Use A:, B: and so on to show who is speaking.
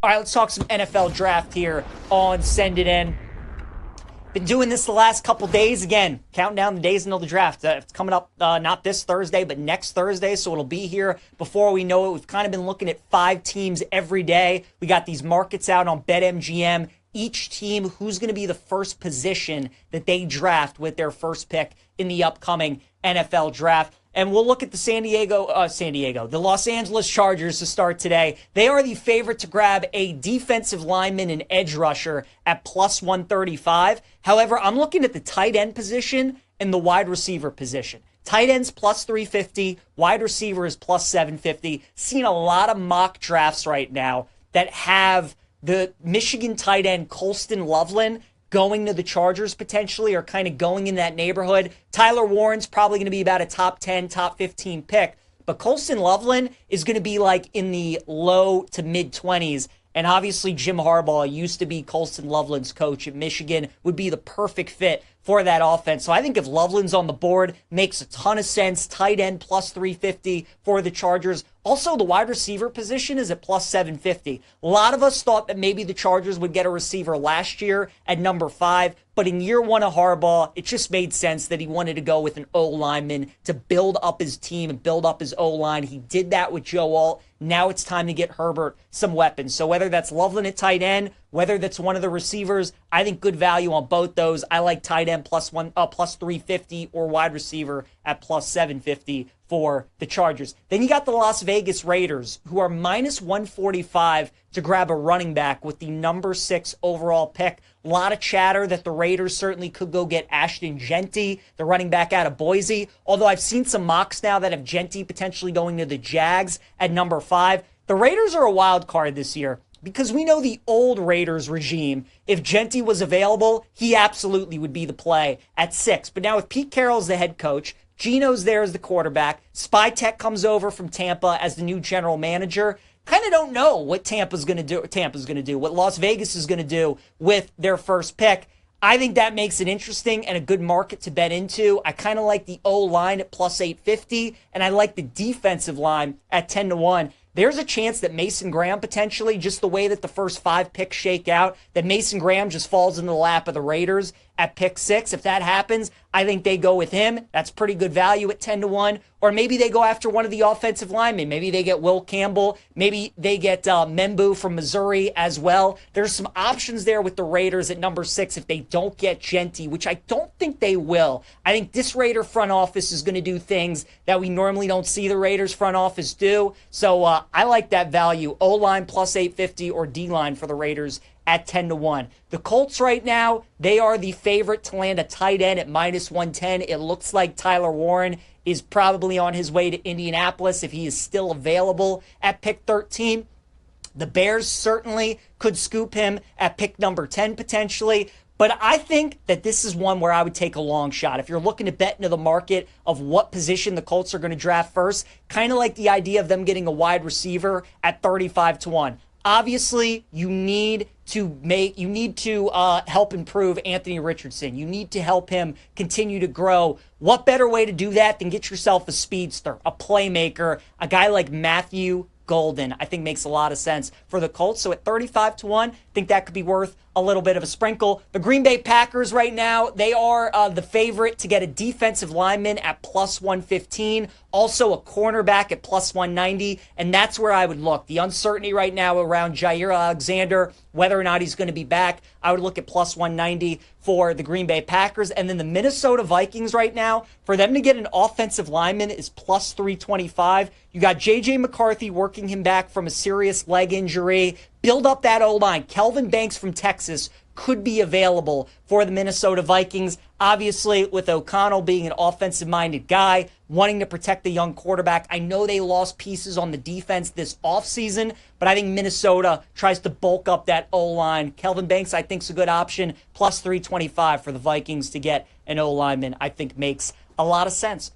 A: All right, let's talk some NFL draft here on Send It In. Been doing this the last couple days. Again, counting down the days until the draft. It's coming up not this Thursday, but next Thursday, so it'll be here before we know it. We've kind of been looking at 5 teams every day. We got these markets out on BetMGM. Each team, who's going to be the first position that they draft with their first pick in the upcoming NFL draft. And we'll look at the the Los Angeles Chargers to start today. They are the favorite to grab a defensive lineman and edge rusher at plus 135. However, I'm looking at the tight end position and the wide receiver position. Tight end's plus 350, wide receiver is plus 750. Seen a lot of mock drafts right now that have the Michigan tight end Colston Loveland going to the Chargers potentially, or kind of going in that neighborhood. Tyler Warren's probably going to be about a top 10, top 15 pick. But Colston Loveland is going to be like in the low to mid 20s. And obviously Jim Harbaugh used to be Colston Loveland's coach at Michigan, would be the perfect fit for that offense. So I think if Loveland's on the board, makes a ton of sense. Tight end plus 350 for the Chargers. Also, the wide receiver position is at plus 750. A lot of us thought that maybe the Chargers would get a receiver last year at number 5, but in year 1 of Harbaugh, it just made sense that he wanted to go with an O-lineman to build up his team and build up his O-line. He did that with Joe Alt. Now it's time to get Herbert some weapons. So whether that's Loveland at tight end, whether that's one of the receivers, I think good value on both those. I like tight end plus 350 or wide receiver at plus 750 for the Chargers. Then you got the Las Vegas Raiders, who are minus 145 to grab a running back with the number 6 overall pick. A lot of chatter that the Raiders certainly could go get Ashton Genty, the running back out of Boise. Although I've seen some mocks now that have Genty potentially going to the Jags at number 5. The Raiders are a wild card this year because we know the old Raiders regime. If Genty was available, he absolutely would be the play at 6. But now with Pete Carroll as the head coach, Geno's there as the quarterback, Spytek comes over from Tampa as the new general manager. Kind of don't know what Tampa's going to do, what Las Vegas is going to do with their first pick. I think that makes it interesting and a good market to bet into. I kind of like the O-line at plus 850, and I like the defensive line at 10-1. There's a chance that Mason Graham potentially, just the way that the first 5 picks shake out, that Mason Graham just falls into the lap of the Raiders at pick 6. If that happens, I think they go with him. That's pretty good value at 10-1. Or maybe they go after one of the offensive linemen. Maybe they get Will Campbell. Maybe they get Membu from Missouri as well. There's some options there with the Raiders at number 6 if they don't get Genty, which I don't think they will. I think this Raider front office is going to do things that we normally don't see the Raiders front office do. So I like that value. O-line plus 850 or D-line for the Raiders at 10-1. The Colts right now, they are the favorite to land a tight end at minus 110. It looks like Tyler Warren is probably on his way to Indianapolis if he is still available at pick 13. The Bears certainly could scoop him at pick number 10 potentially. But I think that this is one where I would take a long shot. If you're looking to bet into the market of what position the Colts are going to draft first, kind of like the idea of them getting a wide receiver at 35-1. Obviously, you need to help improve Anthony Richardson. You need to help him continue to grow. What better way to do that than get yourself a speedster, a playmaker, a guy like Matthew Golden? I think makes a lot of sense for the Colts. So at 35-1, I think that could be worth a little bit of a sprinkle. The Green Bay Packers right now, they are the favorite to get a defensive lineman at plus 115. Also a cornerback at plus 190. And that's where I would look. The uncertainty right now around Jair Alexander, whether or not he's going to be back, I would look at plus 190 for the Green Bay Packers. And then the Minnesota Vikings right now, for them to get an offensive lineman is plus 325. You got J.J. McCarthy working him back from a serious leg injury. Build up that O-line. Kelvin Banks from Texas could be available for the Minnesota Vikings. Obviously, with O'Connell being an offensive-minded guy, wanting to protect the young quarterback. I know they lost pieces on the defense this offseason, but I think Minnesota tries to bulk up that O-line. Kelvin Banks, I think, is a good option. Plus 325 for the Vikings to get an O-lineman, I think makes a lot of sense.